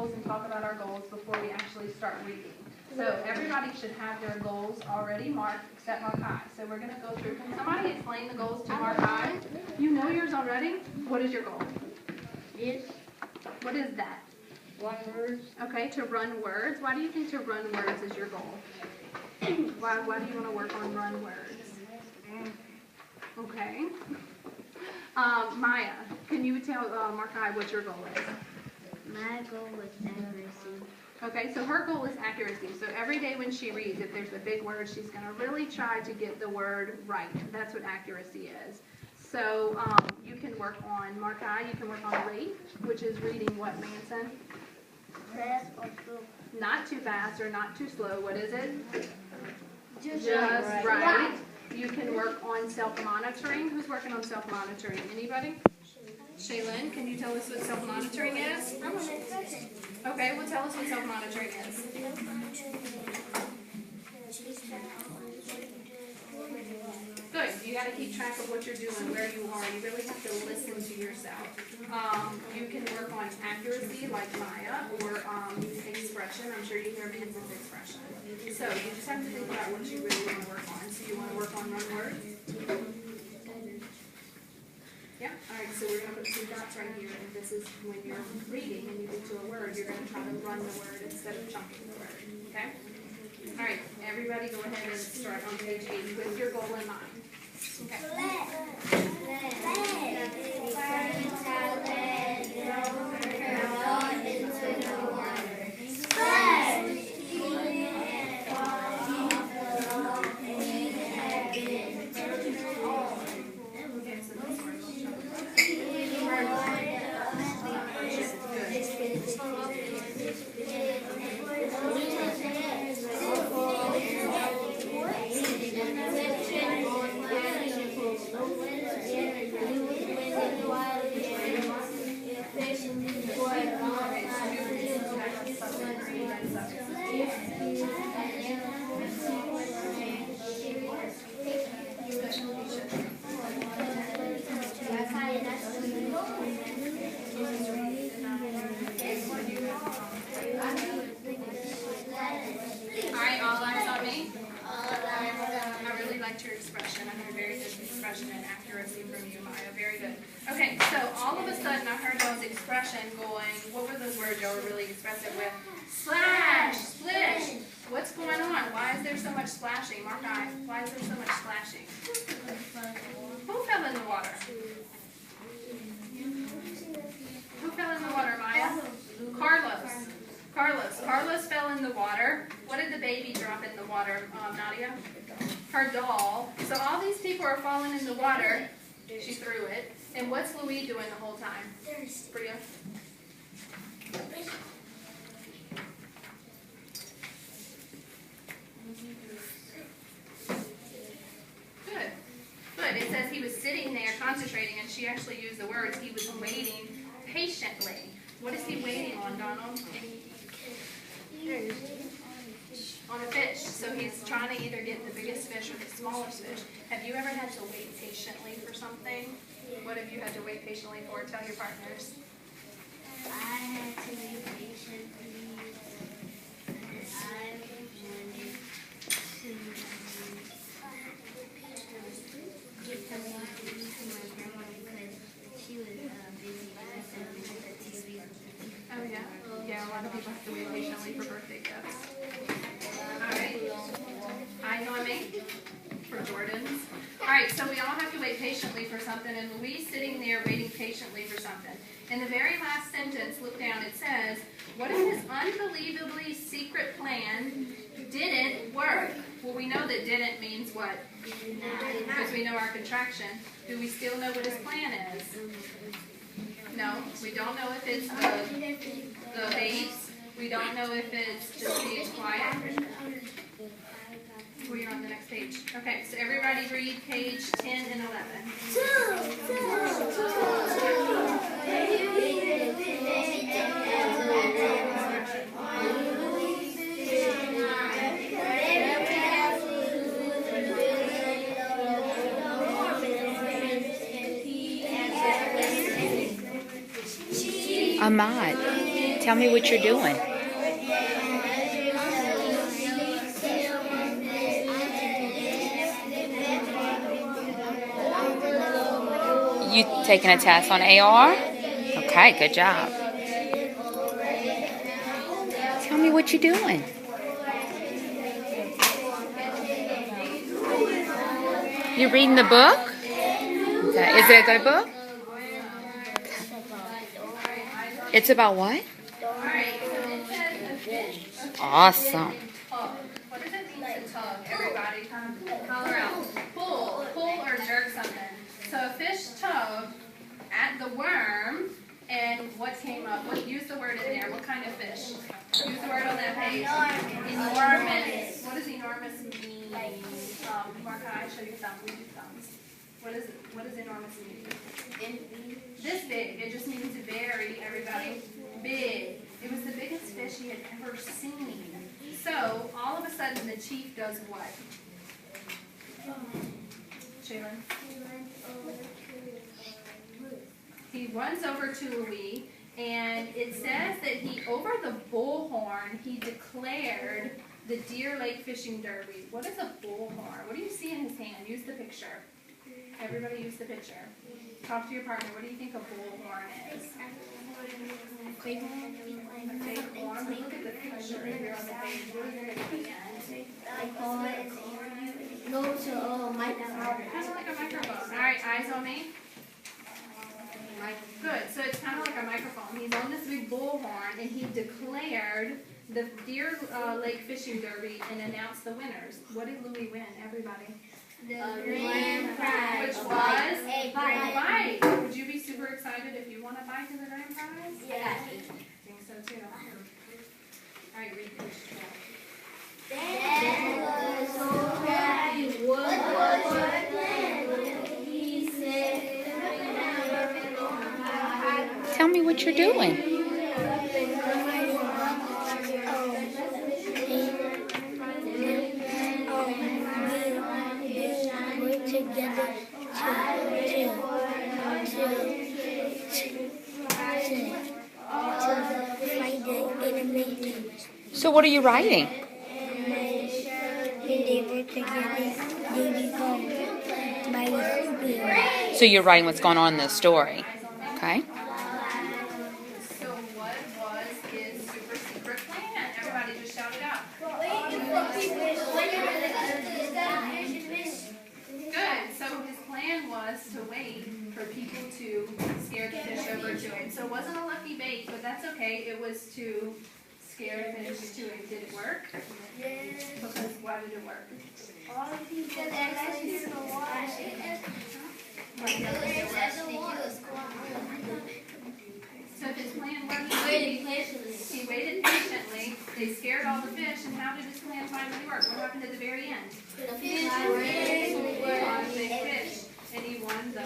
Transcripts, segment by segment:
goals and talk about our goals before we actually start reading. So everybody should have their goals already marked except Markai. So we're going to go through. Can somebody explain the goals to Markai? You know yours already? What is your goal? Yes. What is that? Run words. Okay, to run words. Why do you think to run words is your goal? Why do you want to work on run words? Okay. Maya, can you tell Markai what your goal is? My goal was accuracy. Okay, so her goal is accuracy. So every day when she reads, if there's a big word, she's going to really try to get the word right. That's what accuracy is. So you can work on Markai, you can work on rate, which is reading what, Manson? Fast or slow? Not too fast or not too slow. What is it? Just right. You can work on self-monitoring. Who's working on self-monitoring? Anybody? Shaylin, can you tell us what self-monitoring is? I'm an expression. Okay, well tell us what self-monitoring is. Good. You got to keep track of what you're doing, where you are. You really have to listen to yourself. You can work on accuracy like Maya or expression. I'm sure you hear Manson's expression. So you just have to think about what you really want to work on. So you want to work on run words? Yeah. All right. So we're going to put 2 dots right here. And this is when you're reading and you get to a word, you're going to try to run the word instead of chunking the word. Okay? All right. Everybody go ahead and start on page 8 with your goal in mind. Okay. Your expression. I heard very good expression and accuracy from you, Maya. Very good. Okay, so all of a sudden I heard y'all's expression going, what were those words y'all were really expressive with? Splash, splish. What's going on? Why is there so much splashing? Markai, why is there so much splashing? Who fell in the water? Who fell in the water, Maya? Carlos fell in the water. What did the baby drop in the water, Nadia? Her doll. So all these people are falling in the water. She threw it. And what's Louis doing the whole time? Bria? Good. Good. It says he was sitting there concentrating, and she actually used the words, he was waiting patiently. What is he waiting on, Donald? On a fish. So he's trying to either get the biggest fish or the smallest fish. Have you ever had to wait patiently for something? What have you had to wait patiently for? Tell your partners. I had to wait patiently. I wanted to get the water to my grandma because she was busy with the TV. Oh, yeah? Yeah, a lot of people have to wait patiently for birthday gifts. Alright. I know I'm for Jordan's. Alright, so we all have to wait patiently for something, and Louise sitting there waiting patiently for something. In the very last sentence, look down, it says, what if this unbelievably secret plan didn't work? Well, we know that didn't means what? Because we know our contraction. Do we still know what his plan is? No, we don't know if it's the babes. We don't know if it's just being quiet. We're on the next page. Okay, so everybody read page 10 and 11. Ahmad, Tell me what you're doing. You taking a test on AR? Okay, good job. Tell me what you're doing. You reading the book? Okay. Is it a good book? It's about what? Awesome. What does it mean to tug? Everybody, holler out. Pull or jerk something. So a fish tugged at the worm, and what came up? Use the word in there. What kind of fish? Use the word on that page. Enormous. What does enormous mean? Mark, I show you thumbs. We do thumbs. What does enormous mean? This big. It just means very, everybody, big. It was the biggest fish he had ever seen. So, all of a sudden, the chief does what? Shaylin? He runs over to Louis, and it says that over the bullhorn, he declared the Deer Lake Fishing Derby. What is a bullhorn? What do you see in his hand? Use the picture. Everybody use the picture. Talk to your partner. What do you think a bullhorn is? A big horn? Look at the picture right here on the page. What is it again? Kind of like a microphone. All right, eyes on me. Good. So it's kind of like a microphone. He's on this big bullhorn, and he declared the Deer Lake Fishing Derby and announced the winners. What did Louis win? Everybody. The grand prize. Which was a bike. Would you be super excited if you won a bike as a grand prize? Yeah. I think so too. All right, read page 12. Dad was so happy. What was your plan? He said, Tell me what you're doing. together to fight the enemy. So what are you writing? When they work together, they become mighty. So you're writing what's going on in this story. Okay. So what was his super secret plan? Everybody just shout it out. Good. So his plan was to wait for people to scare the fish over to him. So it wasn't a lucky bait, but that's okay. It was to scare the fish to him. Did it work? Yes. Because why did it work? All the people that actually in the water. So his plan worked. He waited patiently. They scared all the fish, and how did his plan finally work? What happened at the very end? The fish were Big fish, and he won the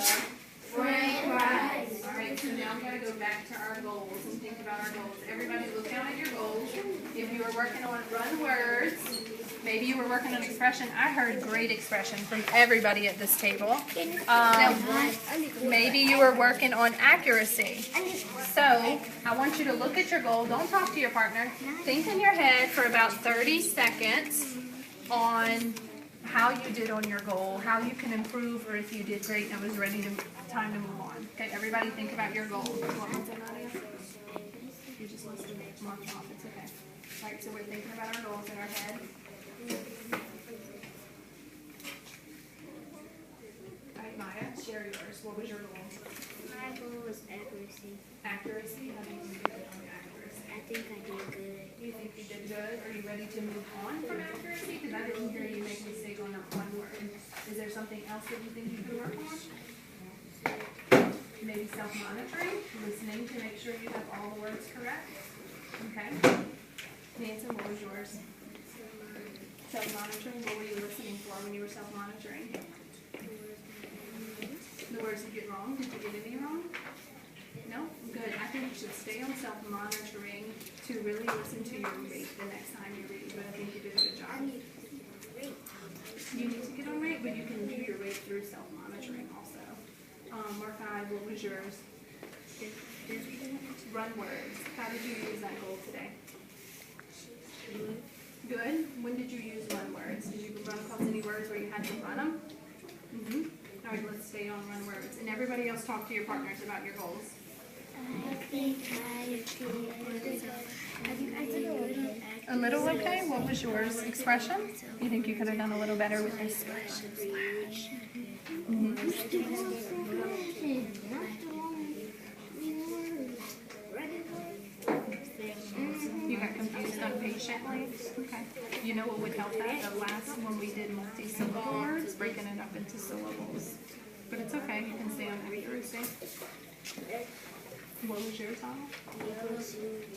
grand prize. All right, so now we got to go back to our goals and think about our goals. Everybody look down at your goals. If you were working on run words, maybe you were working on expression. I heard great expression from everybody at this table. Maybe you were working on accuracy. So I want you to look at your goal. Don't talk to your partner. Think in your head for about 30 seconds on how you did on your goal, how you can improve, or if you did great and it was ready to time to move on. Okay, everybody think about your goal. What was it, Nadia? You just listen to me. Mark them off. It's okay. All right, so we're thinking about our goals in our head. All right, Maya, share yours. What was your goal? My goal was accuracy. Accuracy. How did you do it on accuracy? I think I did good. You think you did good? Are you ready to move on from accuracy? Because I didn't hear you make a mistake on that one word. Is there something else that you think you could work on? Maybe self-monitoring, listening to make sure you have all the words correct. Okay. Nancy, what was yours? Self-monitoring. What were you listening for when you were self-monitoring? The words you get wrong. Did you get any wrong? No? Good. I think you should stay on self-monitoring to really listen to your rate the next time you read. But I think you did a good job. You need to get on rate, but you can do your rate through self-monitoring also. Mark I, what was yours? Run words. How did you use that goal today? Good. When did you use run words? Did you run across any words where you had to run them? All right, let's stay on run words. And everybody else talk to your partners about your goals. I think I did A little okay? What was yours? Expression? You think you could have done a little better with this? You got confused on patiently? Okay. You know what would help that? The last one we did multi-syllable words, breaking it up into syllables. But it's okay, you can stay on accuracy. What was yours on?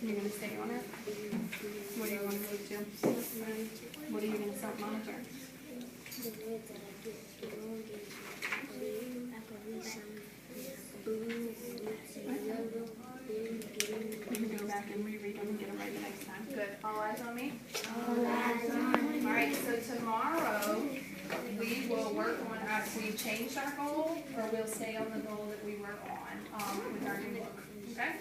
You're going to stay on it? What do you want to move to? What are you going to self-monitor? We can go back and reread them and get them right the next time. Good. All eyes on me? All eyes on me. All right, so tomorrow we will work on, we changed our goal, or we'll stay on the goal that we were on with our new book. Okay?